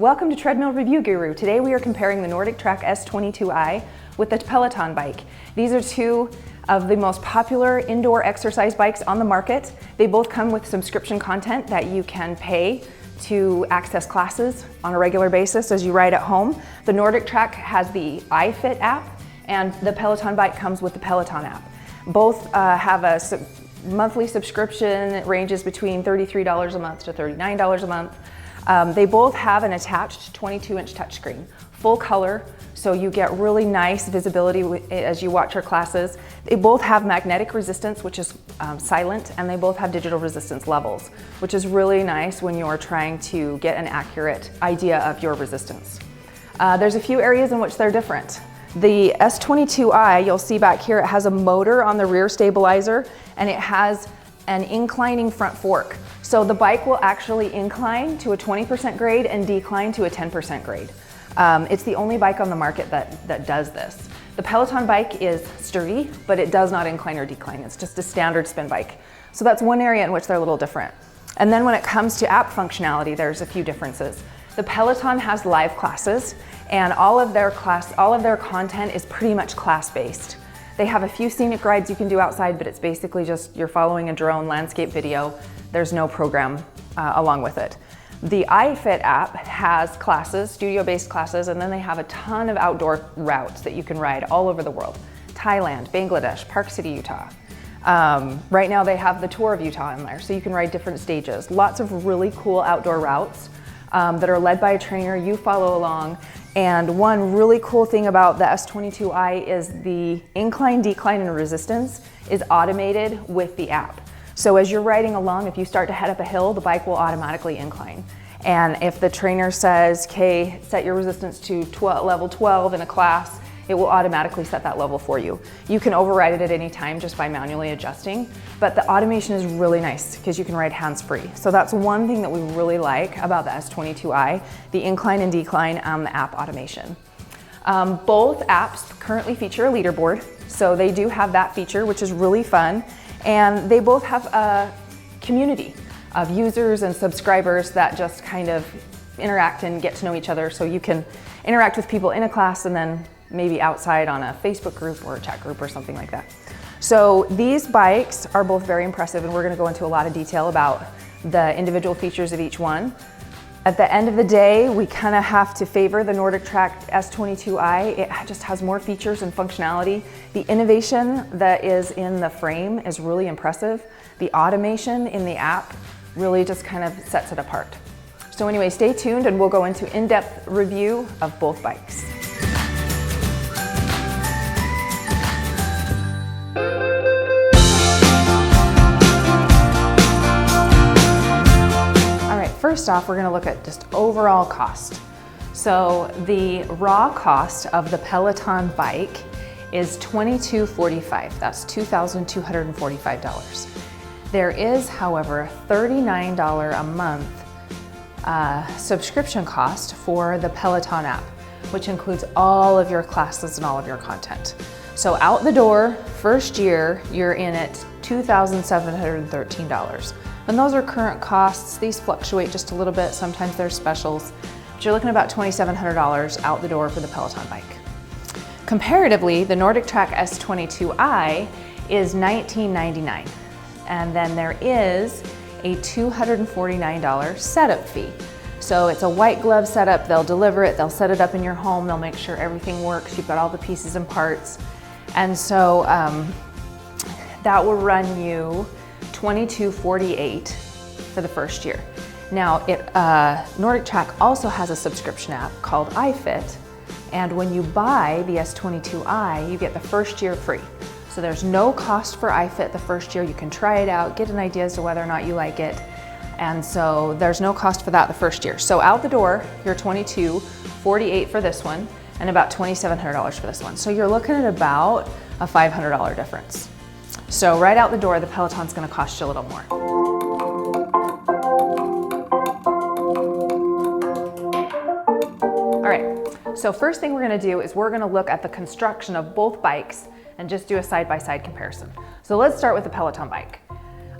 Welcome to Treadmill Review Guru. Today we are comparing the NordicTrack S22i with the Peloton bike. These are two of the most popular indoor exercise bikes on the market. They both come with subscription content that you can pay to access classes on a regular basis as you ride at home. The NordicTrack has the iFit app and the Peloton bike comes with the Peloton app. Both have a monthly subscription. It ranges between $33 a month to $39 a month. They both have an attached 22-inch touchscreen, full color, so you get really nice visibility as you watch your classes. They both have magnetic resistance, which is silent, and they both have digital resistance levels, which is really nice when you're trying to get an accurate idea of your resistance. There's a few areas in which they're different. The S22i, you'll see back here, it has a motor on the rear stabilizer and it has an inclining front fork. So the bike will actually incline to a 20% grade and decline to a 10% grade. It's the only bike on the market that does this. The Peloton bike is sturdy, but it does not incline or decline. It's just a standard spin bike. So that's one area in which they're a little different. And then when it comes to app functionality, there's a few differences. The Peloton has live classes, and all of their content is pretty much class-based. They have a few scenic rides you can do outside, but it's basically just you're following a drone landscape video. There's no program along with it. The iFit app has classes, studio-based classes, and then they have a ton of outdoor routes that you can ride all over the world. Thailand, Bangladesh, Park City, Utah. Right now they have the tour of Utah in there, so you can ride different stages. Lots of really cool outdoor routes that are led by a trainer. You follow along. And one really cool thing about the S22i is the incline, decline, and resistance is automated with the app. So as you're riding along, if you start to head up a hill, the bike will automatically incline. And if the trainer says, okay, set your resistance to level 12 in a class, it will automatically set that level for you. You can override it at any time just by manually adjusting, but the automation is really nice because you can ride hands-free. So that's one thing that we really like about the S22i, the incline and decline and the app automation. Both apps currently feature a leaderboard, so they do have that feature, which is really fun. And they both have a community of users and subscribers that just kind of interact and get to know each other. So you can interact with people in a class and then maybe outside on a Facebook group or a chat group or something like that. So these bikes are both very impressive, and we're going to go into a lot of detail about the individual features of each one. At the end of the day, we kind of have to favor the NordicTrack S22i. It just has more features and functionality. The innovation that is in the frame is really impressive. The automation in the app really just kind of sets it apart. So anyway, stay tuned and we'll go into in-depth review of both bikes. First off, we're going to look at just overall cost. So the raw cost of the Peloton bike is $22.45. That's $2,245. There is, however, a $39 a month subscription cost for the Peloton app, which includes all of your classes and all of your content. So out the door, first year, you're in at $2,713. And those are current costs. These fluctuate just a little bit. Sometimes there's specials. But you're looking at about $2,700 out the door for the Peloton bike. Comparatively, the NordicTrack S22i is $19.99. And then there is a $249 setup fee. So it's a white glove setup. They'll deliver it. They'll set it up in your home. They'll make sure everything works. You've got all the pieces and parts. And so that will run you $22.48 for the first year. Now, NordicTrack also has a subscription app called iFit, and when you buy the S22i, you get the first year free. So there's no cost for iFit the first year. You can try it out, get an idea as to whether or not you like it, and so there's no cost for that the first year. So out the door, you're $22.48 for this one, and about $2,700 for this one. So you're looking at about a $500 difference. So right out the door, the Peloton's going to cost you a little more. All right, so first thing we're going to do is we're going to look at the construction of both bikes and just do a side-by-side comparison. So let's start with the Peloton bike.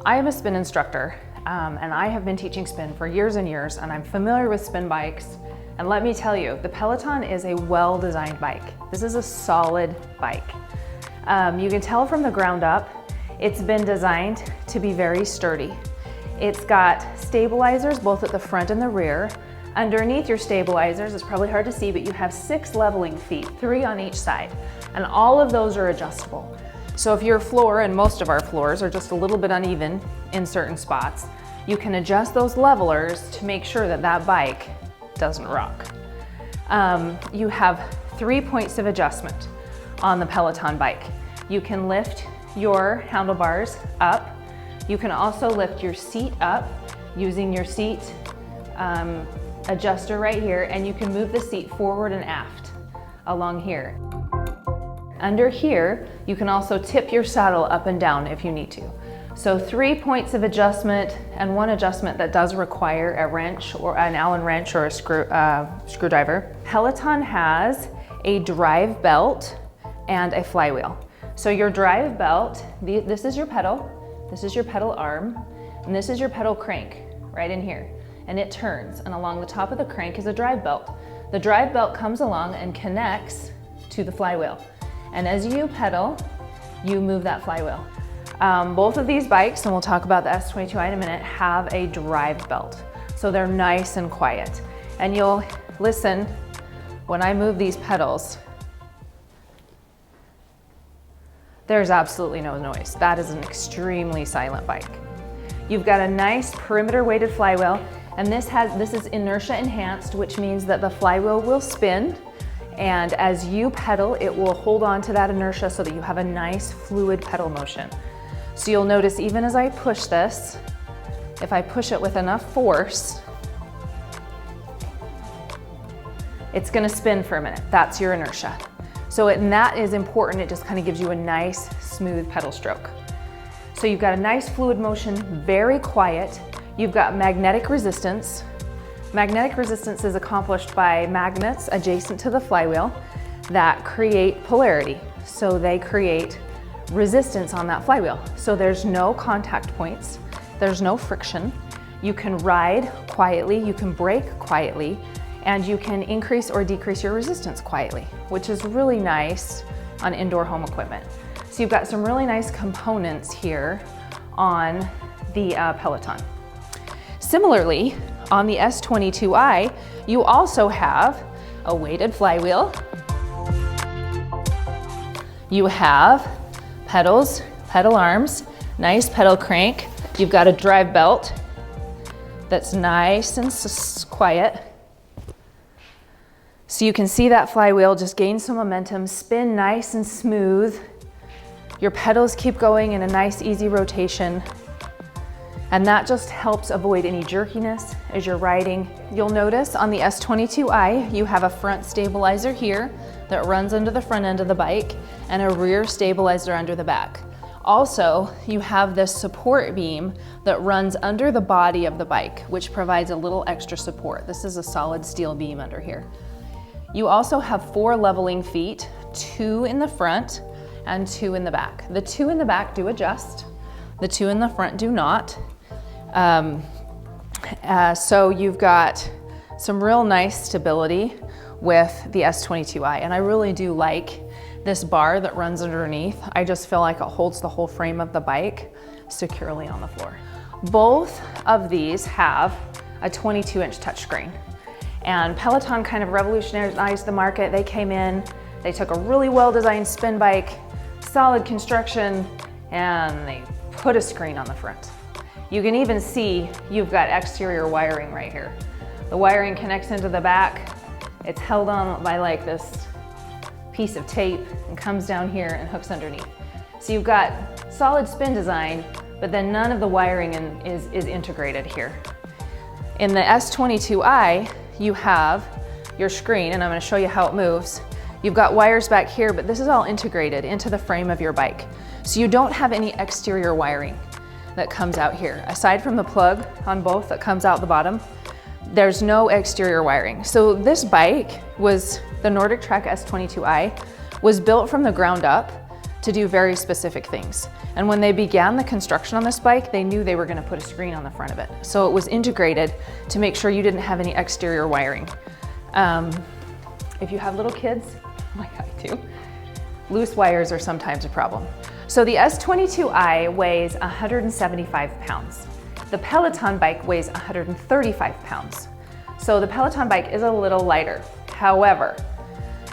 I am a spin instructor, and I have been teaching spin for years and years, and I'm familiar with spin bikes. And let me tell you, the Peloton is a well-designed bike. This is a solid bike. You can tell from the ground up, it's been designed to be very sturdy. It's got stabilizers both at the front and the rear. Underneath your stabilizers, it's probably hard to see, but you have 6 leveling feet, 3 on each side. And all of those are adjustable. So if your floor, and most of our floors, are just a little bit uneven in certain spots, you can adjust those levelers to make sure that that bike doesn't rock. You have 3 points of adjustment on the Peloton bike. You can lift your handlebars up. You can also lift your seat up using your seat adjuster right here, and you can move the seat forward and aft along here. Under here, you can also tip your saddle up and down if you need to. So 3 points of adjustment and 1 adjustment that does require a wrench or an Allen wrench or a screwdriver. Peloton has a drive belt and a flywheel. So your drive belt, this is your pedal arm, and this is your pedal crank right in here. And it turns, and along the top of the crank is a drive belt. The drive belt comes along and connects to the flywheel. And as you pedal, you move that flywheel. Both of these bikes, and we'll talk about the S22i in a minute, have a drive belt. So they're nice and quiet. And you'll listen when I move these pedals, there's absolutely no noise. That is an extremely silent bike. You've got a nice perimeter weighted flywheel, and this is inertia enhanced, which means that the flywheel will spin, and as you pedal, it will hold on to that inertia so that you have a nice fluid pedal motion. So you'll notice even as I push this, if I push it with enough force, it's gonna spin for a minute. That's your inertia. So and that is important. It just kind of gives you a nice, smooth pedal stroke. So you've got a nice fluid motion, very quiet. You've got magnetic resistance. Magnetic resistance is accomplished by magnets adjacent to the flywheel that create polarity. So they create resistance on that flywheel. So there's no contact points, there's no friction. You can ride quietly, you can brake quietly, and you can increase or decrease your resistance quietly, which is really nice on indoor home equipment. So you've got some really nice components here on the Peloton. Similarly, on the S22i, you also have a weighted flywheel. You have pedals, pedal arms, nice pedal crank. You've got a drive belt that's nice and quiet. So you can see that flywheel just gain some momentum, spin nice and smooth. Your pedals keep going in a nice, easy rotation. And that just helps avoid any jerkiness as you're riding. You'll notice on the S22i, you have a front stabilizer here that runs under the front end of the bike and a rear stabilizer under the back. Also, you have this support beam that runs under the body of the bike, which provides a little extra support. This is a solid steel beam under here. You also have 4 leveling feet, 2 in the front and 2 in the back. The 2 in the back do adjust, the 2 in the front do not. So you've got some real nice stability with the S22i, and I really do like this bar that runs underneath. I just feel like it holds the whole frame of the bike securely on the floor. Both of these have a 22-inch touchscreen, and Peloton kind of revolutionized the market. They came in, they took a really well-designed spin bike, solid construction, and they put a screen on the front. You can even see you've got exterior wiring right here. The wiring connects into the back. It's held on by like this piece of tape and comes down here and hooks underneath. So you've got solid spin design, but then none of the wiring is integrated here. In the S22i, you have your screen, and I'm going to show you how it moves. You've got wires back here, but this is all integrated into the frame of your bike. So you don't have any exterior wiring that comes out here. Aside from the plug on both that comes out the bottom, there's no exterior wiring. So this bike was, the NordicTrack S22i, was built from the ground up to do very specific things. And when they began the construction on this bike, they knew they were gonna put a screen on the front of it. So it was integrated to make sure you didn't have any exterior wiring. If you have little kids, like I do, loose wires are sometimes a problem. So the S22i weighs 175 pounds. The Peloton bike weighs 135 pounds. So the Peloton bike is a little lighter. However,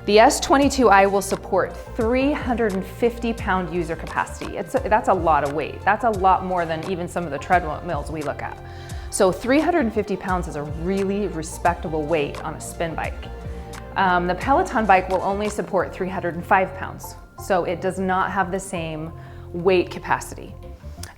the S22i will support 350 pound user capacity. That's a lot of weight. That's a lot more than even some of the treadmills we look at. So 350 pounds is a really respectable weight on a spin bike. The Peloton bike will only support 305 pounds. So it does not have the same weight capacity.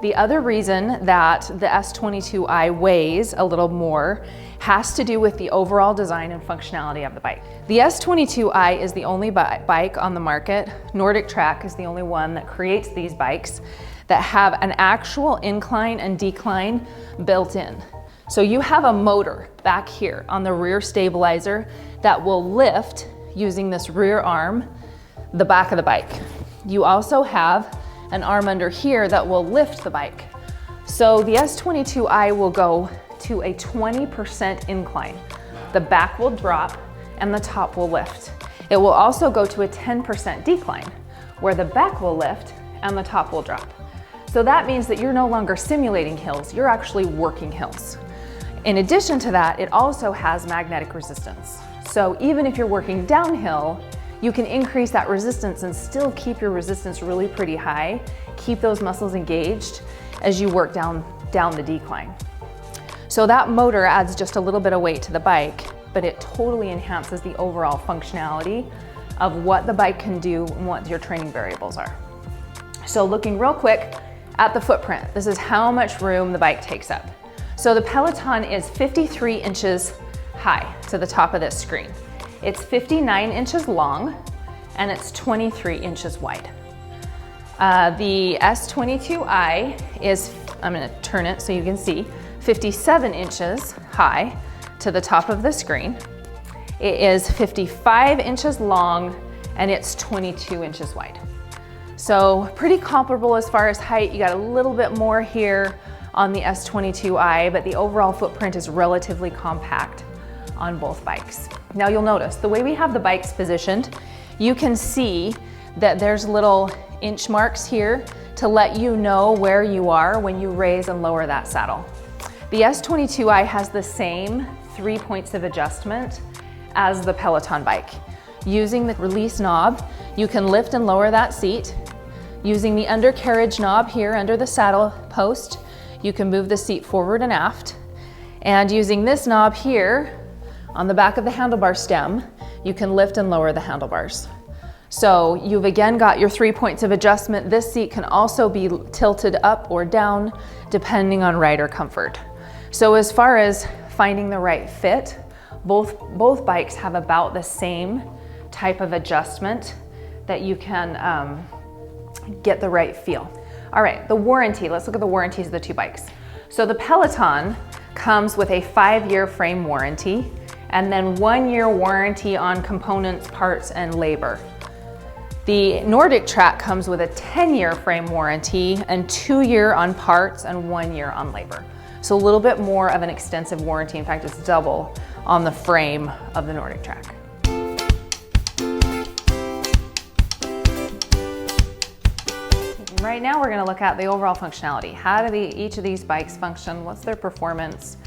The other reason that the S22i weighs a little more has to do with the overall design and functionality of the bike. The S22i is the only bike on the market. NordicTrack is the only one that creates these bikes that have an actual incline and decline built in. So you have a motor back here on the rear stabilizer that will lift using this rear arm the back of the bike. You also have an arm under here that will lift the bike. So the S22i will go to a 20% incline. The back will drop and the top will lift. It will also go to a 10% decline where the back will lift and the top will drop. So that means that you're no longer simulating hills, you're actually working hills. In addition to that, it also has magnetic resistance. So even if you're working downhill, you can increase that resistance and still keep your resistance really pretty high, keep those muscles engaged as you work down the decline. So that motor adds just a little bit of weight to the bike, but it totally enhances the overall functionality of what the bike can do and what your training variables are. So looking real quick at the footprint, this is how much room the bike takes up. So the Peloton is 53 inches high to the top of this screen. It's 59 inches long and it's 23 inches wide. The S22i is, I'm gonna turn it so you can see, 57 inches high to the top of the screen. It is 55 inches long and it's 22 inches wide. So pretty comparable as far as height. You got a little bit more here on the S22i, but the overall footprint is relatively compact on both bikes. Now you'll notice the way we have the bikes positioned, you can see that there's little inch marks here to let you know where you are when you raise and lower that saddle. The S22i has the same 3 points of adjustment as the Peloton bike. Using the release knob, you can lift and lower that seat. Using the undercarriage knob here under the saddle post, you can move the seat forward and aft. And using this knob here on the back of the handlebar stem, you can lift and lower the handlebars. So you've again got your 3 points of adjustment. This seat can also be tilted up or down depending on rider comfort. So as far as finding the right fit, both bikes have about the same type of adjustment that you can get the right feel. All right, the warranty, let's look at the warranties of the two bikes. So the Peloton comes with a 5-year frame warranty and then 1-year warranty on components, parts, and labor. The NordicTrack comes with a 10-year frame warranty and 2-year on parts and 1 year on labor. So a little bit more of an extensive warranty. In fact, it's double on the frame of the NordicTrack. Right now we're gonna look at the overall functionality. How do each of these bikes function? What's their performance?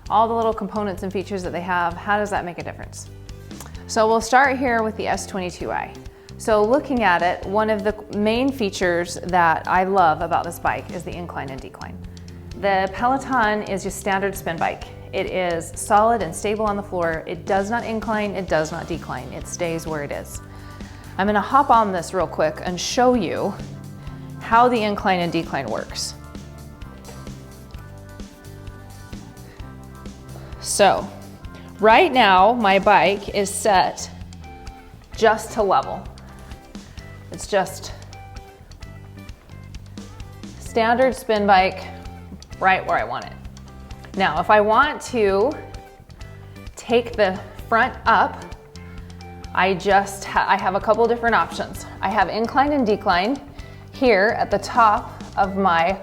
All the little components and features that they have, how does that make a difference? So we'll start here with the S22i. So looking at it, one of the main features that I love about this bike is the incline and decline. The Peloton is your standard spin bike. It is solid and stable on the floor. It does not incline, it does not decline. It stays where it is. I'm gonna hop on this real quick and show you how the incline and decline works. So, right now my bike is set just to level. It's just standard spin bike, right where I want it. Now, if I want to take the front up, I have a couple different options. I have incline and decline here at the top of my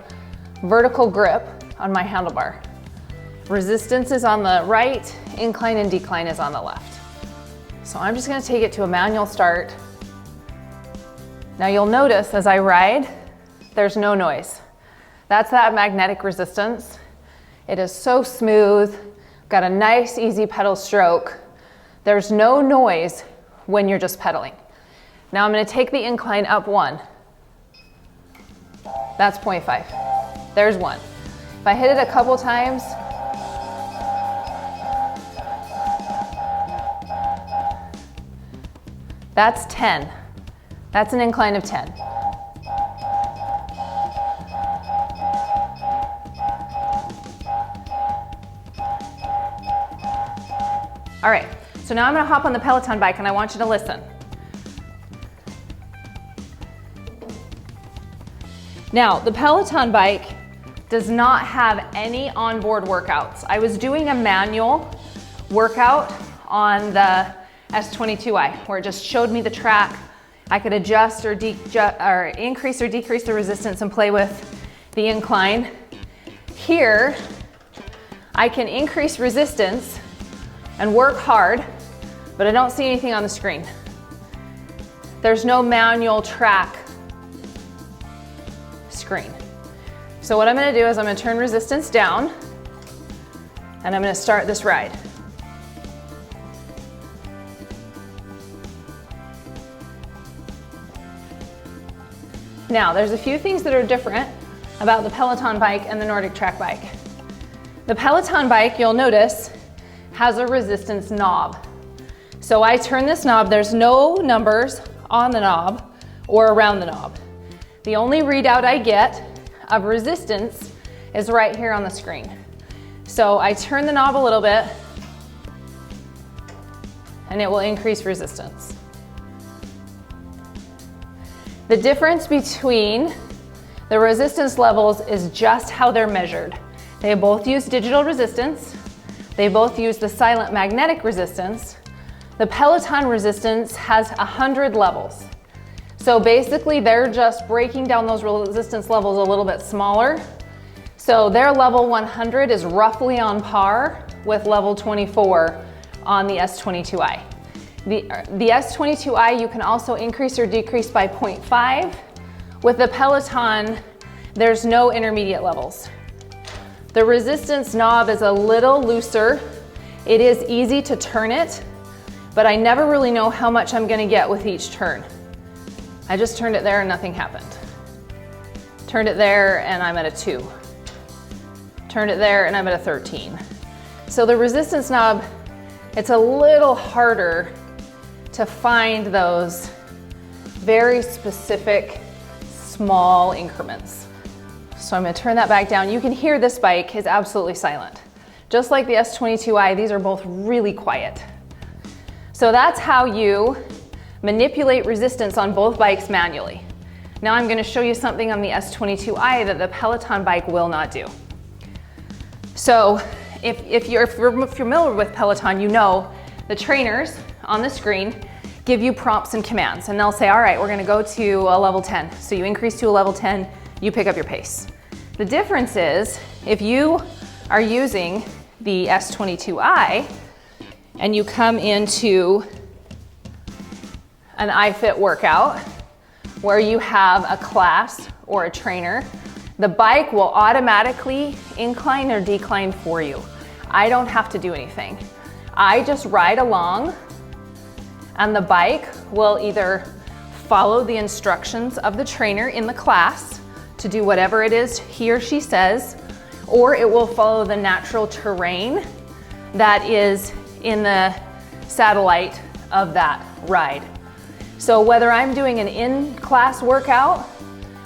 vertical grip on my handlebar. Resistance is on the right, incline and decline is on the left. So I'm just gonna take it to a manual start. Now you'll notice as I ride, there's no noise. That's that magnetic resistance. It is so smooth, got a nice easy pedal stroke. There's no noise when you're just pedaling. Now I'm gonna take the incline up 1. That's 0.5. There's 1. If I hit it a couple times, that's 10. That's an incline of 10. All right, so now I'm gonna hop on the Peloton bike and I want you to listen. Now, the Peloton bike does not have any onboard workouts. I was doing a manual workout on the S22i where it just showed me the track. I could adjust or increase or decrease the resistance and play with the incline. Here, I can increase resistance and work hard, but I don't see anything on the screen. There's no manual track screen. So what I'm gonna do is I'm gonna turn resistance down and I'm gonna start this ride. Now, there's a few things that are different about the Peloton bike and the NordicTrack bike. The Peloton bike, you'll notice, has a resistance knob. So I turn this knob, there's no numbers on the knob or around the knob. The only readout I get of resistance is right here on the screen. So I turn the knob a little bit and it will increase resistance. The difference between the resistance levels is just how they're measured. They both use digital resistance. They both use the silent magnetic resistance. The Peloton resistance has 100 levels. So basically they're just breaking down those resistance levels a little bit smaller. So their level 100 is roughly on par with level 24 on the S22i. The S22i you can also increase or decrease by 0.5. With the Peloton, there's no intermediate levels. The resistance knob is a little looser. It is easy to turn it, but I never really know how much I'm gonna get with each turn. I just turned it there and nothing happened. Turned it there and I'm at a 2. Turned it there and I'm at a 13. So the resistance knob, it's a little harder to find those very specific small increments. So I'm gonna turn that back down. You can hear this bike is absolutely silent. Just like the S22i, these are both really quiet. So that's how you manipulate resistance on both bikes manually. Now I'm gonna show you something on the S22i that the Peloton bike will not do. So if you're familiar with Peloton, you know the trainers on the screen give you prompts and commands, and they'll say, all right, we're gonna go to a level 10. So you increase to a level 10, you pick up your pace. The difference is if you are using the S22i and you come into an iFit workout where you have a class or a trainer, the bike will automatically incline or decline for you. I don't have to do anything. I just ride along and the bike will either follow the instructions of the trainer in the class to do whatever it is he or she says, or it will follow the natural terrain that is in the satellite of that ride. So whether I'm doing an in-class workout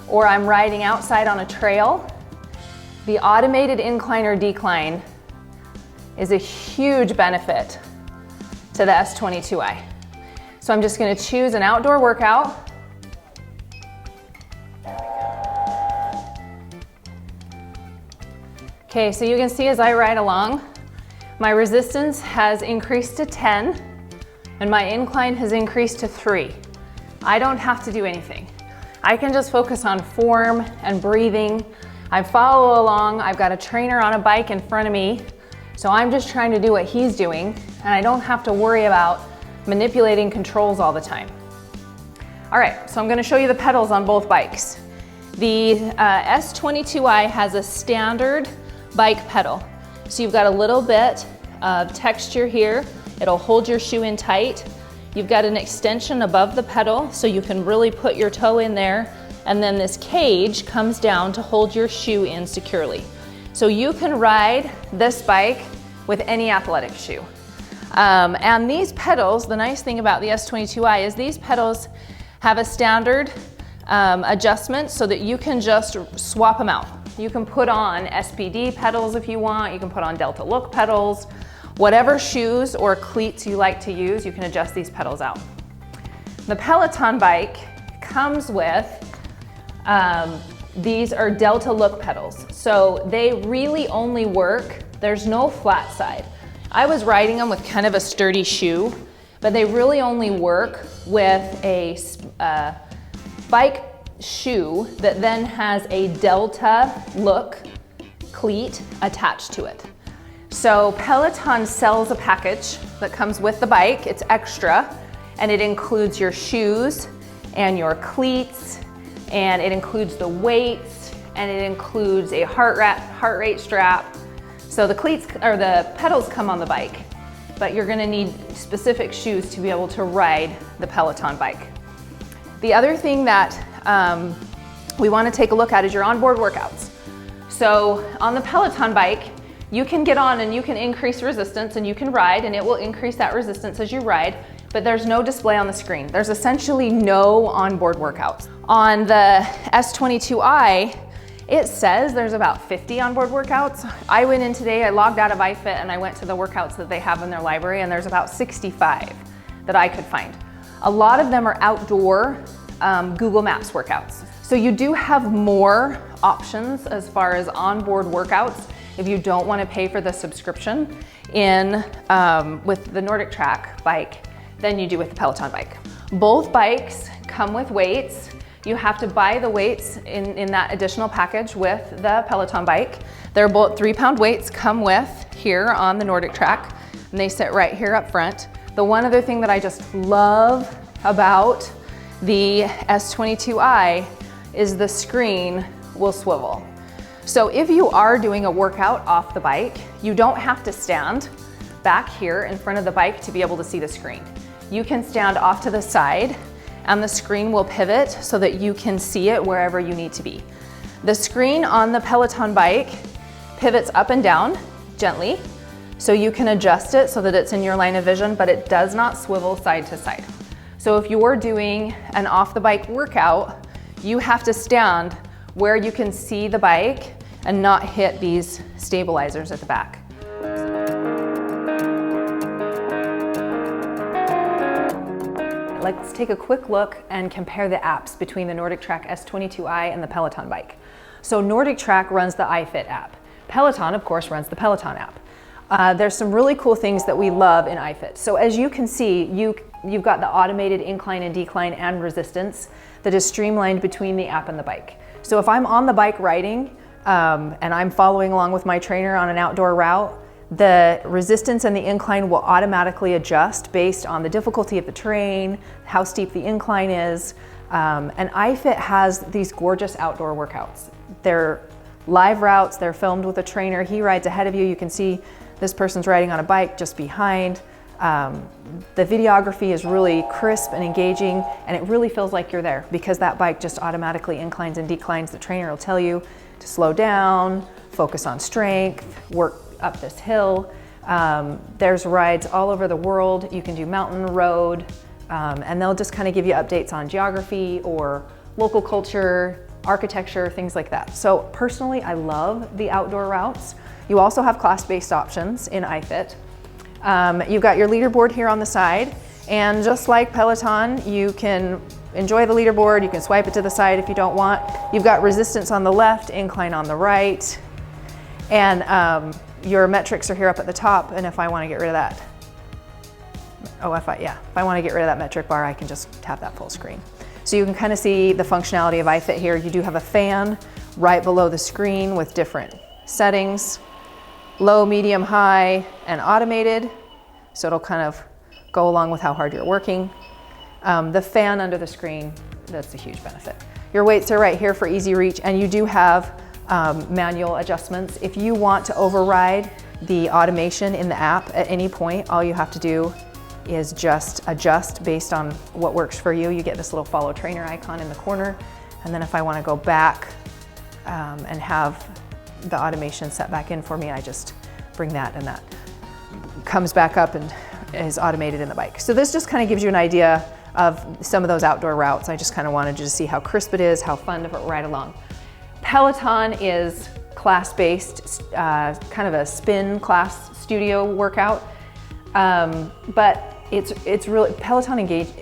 or I'm riding outside on a trail, the automated incline or decline is a huge benefit to the S22i. So I'm just gonna choose an outdoor workout. Okay, so you can see as I ride along, my resistance has increased to 10 and my incline has increased to 3. I don't have to do anything. I can just focus on form and breathing. I follow along, I've got a trainer on a bike in front of me, so I'm just trying to do what he's doing, and I don't have to worry about manipulating controls all the time. All right, so I'm gonna show you the pedals on both bikes. The S22i has a standard bike pedal. So you've got a little bit of texture here. It'll hold your shoe in tight. You've got an extension above the pedal so you can really put your toe in there, and then this cage comes down to hold your shoe in securely. So you can ride this bike with any athletic shoe. And these pedals, the nice thing about the S22i is these pedals have a standard adjustment so that you can just swap them out. You can put on SPD pedals if you want, you can put on Delta Look pedals, whatever shoes or cleats you like to use, you can adjust these pedals out. The Peloton bike comes with, these are Delta Look pedals. So they really only work, there's no flat side. I was riding them with kind of a sturdy shoe, but they really only work with a bike shoe that then has a Delta Look cleat attached to it. So Peloton sells a package that comes with the bike. It's extra, and it includes your shoes and your cleats, and it includes the weights, and it includes a heart rate strap. So the cleats or the pedals come on the bike, but you're gonna need specific shoes to be able to ride the Peloton bike. The other thing that we want to take a look at is your onboard workouts. So on the Peloton bike, you can get on and you can increase resistance and you can ride, and it will increase that resistance as you ride, but there's no display on the screen. There's essentially no onboard workouts. On the S22i, it says there's about 50 onboard workouts. I went in today, I logged out of iFit and I went to the workouts that they have in their library, and there's about 65 that I could find. A lot of them are outdoor Google Maps workouts. So you do have more options as far as onboard workouts if you don't want to pay for the subscription with the NordicTrack bike than you do with the Peloton bike. Both bikes come with weights. You have to buy the weights in that additional package with the Peloton bike. They're both 3-pound weights come with here on the NordicTrack, and they sit right here up front. The one other thing that I just love about the S22i is the screen will swivel. So if you are doing a workout off the bike, you don't have to stand back here in front of the bike to be able to see the screen. You can stand off to the side and the screen will pivot so that you can see it wherever you need to be. The screen on the Peloton bike pivots up and down gently, so you can adjust it so that it's in your line of vision, but it does not swivel side to side. So if you're doing an off the bike workout, you have to stand where you can see the bike and not hit these stabilizers at the back. Let's take a quick look and compare the apps between the NordicTrack S22i and the Peloton bike. So NordicTrack runs the iFit app. Peloton, of course, runs the Peloton app. There's some really cool things that we love in iFit. So as you can see, you've got the automated incline and decline and resistance that is streamlined between the app and the bike. So if I'm on the bike riding and I'm following along with my trainer on an outdoor route, the resistance and the incline will automatically adjust based on the difficulty of the terrain, how steep the incline is. And iFit has these gorgeous outdoor workouts. They're live routes, they're filmed with a trainer. He rides ahead of you. You can see this person's riding on a bike just behind. The videography is really crisp and engaging, and it really feels like you're there because that bike just automatically inclines and declines. The trainer will tell you to slow down, focus on strength, work up this hill. There's rides all over the world. You can do mountain, road, and they'll just kind of give you updates on geography or local culture, architecture, things like that. So personally, I love the outdoor routes. You also have class-based options in iFit. You've got your leaderboard here on the side, and just like Peloton, you can enjoy the leaderboard, you can swipe it to the side if you don't want. You've got resistance on the left, incline on the right, and your metrics are here up at the top, and if I want to get rid of that, if I want to get rid of that metric bar, I can just tap that full screen. So you can kind of see the functionality of iFit here. You do have a fan right below the screen with different settings, low, medium, high, and automated. So it'll kind of go along with how hard you're working. The fan under the screen, that's a huge benefit. Your weights are right here for easy reach, and you do have manual adjustments. If you want to override the automation in the app at any point, all you have to do is just adjust based on what works for you. You get this little follow trainer icon in the corner, and then if I want to go back and have the automation set back in for me, I just bring that, and that comes back up and is automated in the bike. So this just kind of gives you an idea of some of those outdoor routes. I just kind of wanted you to see how crisp it is, how fun to ride along. Peloton is class-based, kind of a spin class studio workout, but it's really, Peloton engaged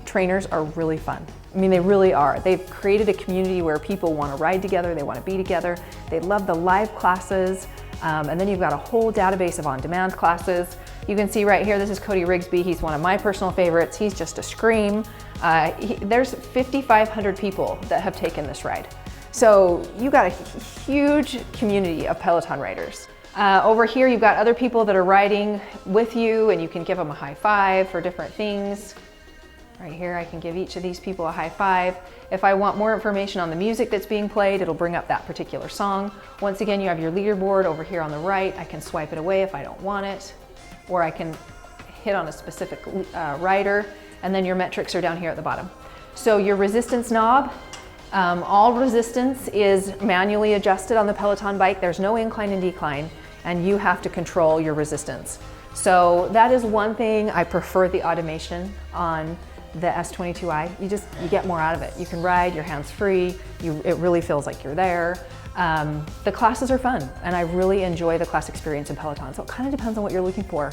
trainers are really fun. I mean, they really are. They've created a community where people want to ride together, they want to be together, they love the live classes, and then you've got a whole database of on-demand classes. You can see right here, this is Cody Rigsby. He's one of my personal favorites. He's just a scream. There's 5,500 people that have taken this ride. So you got a huge community of Peloton riders. Over here, you've got other people that are riding with you, and you can give them a high five for different things. Right here, I can give each of these people a high five. If I want more information on the music that's being played, it'll bring up that particular song. Once again, you have your leaderboard over here on the right. I can swipe it away if I don't want it, or I can hit on a specific rider, and then your metrics are down here at the bottom. So your resistance knob, all resistance is manually adjusted on the Peloton bike. There's no incline and decline, and you have to control your resistance. So that is one thing I prefer the automation on the S22i. You get more out of it. You can ride, your hands free, it really feels like you're there. The classes are fun, and I really enjoy the class experience in Peloton, so it kind of depends on what you're looking for.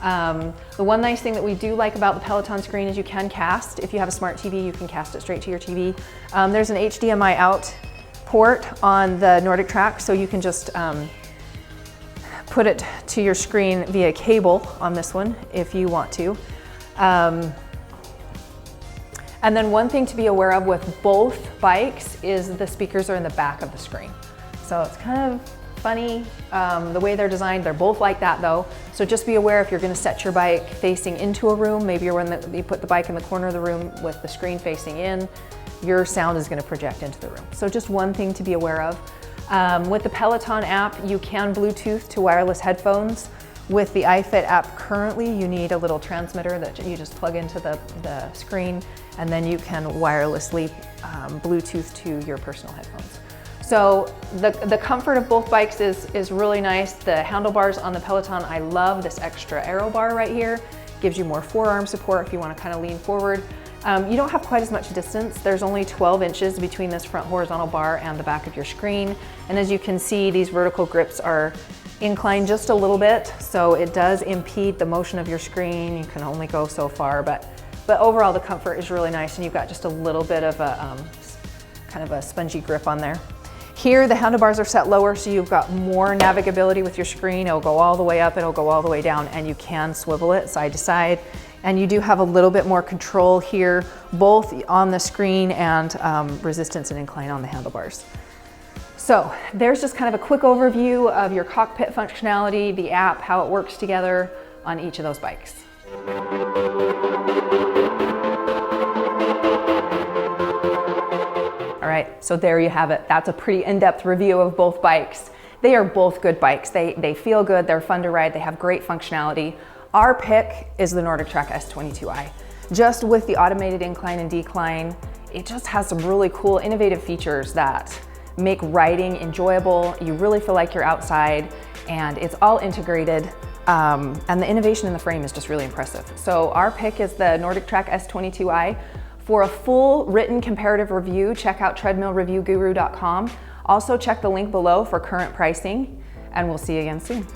The one nice thing that we do like about the Peloton screen is you can cast. If you have a smart TV, you can cast it straight to your TV. There's an HDMI out port on the NordicTrack, so you can just put it to your screen via cable on this one if you want to. And then one thing to be aware of with both bikes is the speakers are in the back of the screen. So it's kind of funny the way they're designed. They're both like that though. So just be aware if you're gonna set your bike facing into a room, maybe you put the bike in the corner of the room with the screen facing in, your sound is gonna project into the room. So just one thing to be aware of. With the Peloton app, you can Bluetooth to wireless headphones. With the iFit app currently, you need a little transmitter that you just plug into the screen, and then you can wirelessly Bluetooth to your personal headphones. So the comfort of both bikes is really nice. The handlebars on the Peloton, I love this extra aero bar right here. Gives you more forearm support if you want to kind of lean forward. You don't have quite as much distance. There's only 12 inches between this front horizontal bar and the back of your screen. And as you can see, these vertical grips are inclined just a little bit, so it does impede the motion of your screen. You can only go so far, but overall the comfort is really nice, and you've got just a little bit of a kind of a spongy grip on there. Here the handlebars are set lower, so you've got more navigability with your screen. It'll go all the way up, it'll go all the way down, and you can swivel it side to side. And you do have a little bit more control here, both on the screen and resistance and incline on the handlebars. So there's just kind of a quick overview of your cockpit functionality, the app, how it works together on each of those bikes. All right, so there you have it. That's a pretty in-depth review of both bikes. They are both good bikes. They feel good, they're fun to ride, they have great functionality. Our pick is the NordicTrack S22i. Just with the automated incline and decline, it just has some really cool, innovative features that make riding enjoyable. You really feel like you're outside, and it's all integrated. And the innovation in the frame is just really impressive. So our pick is the NordicTrack S22i. For a full written comparative review, check out treadmillreviewguru.com. Also check the link below for current pricing, and we'll see you again soon.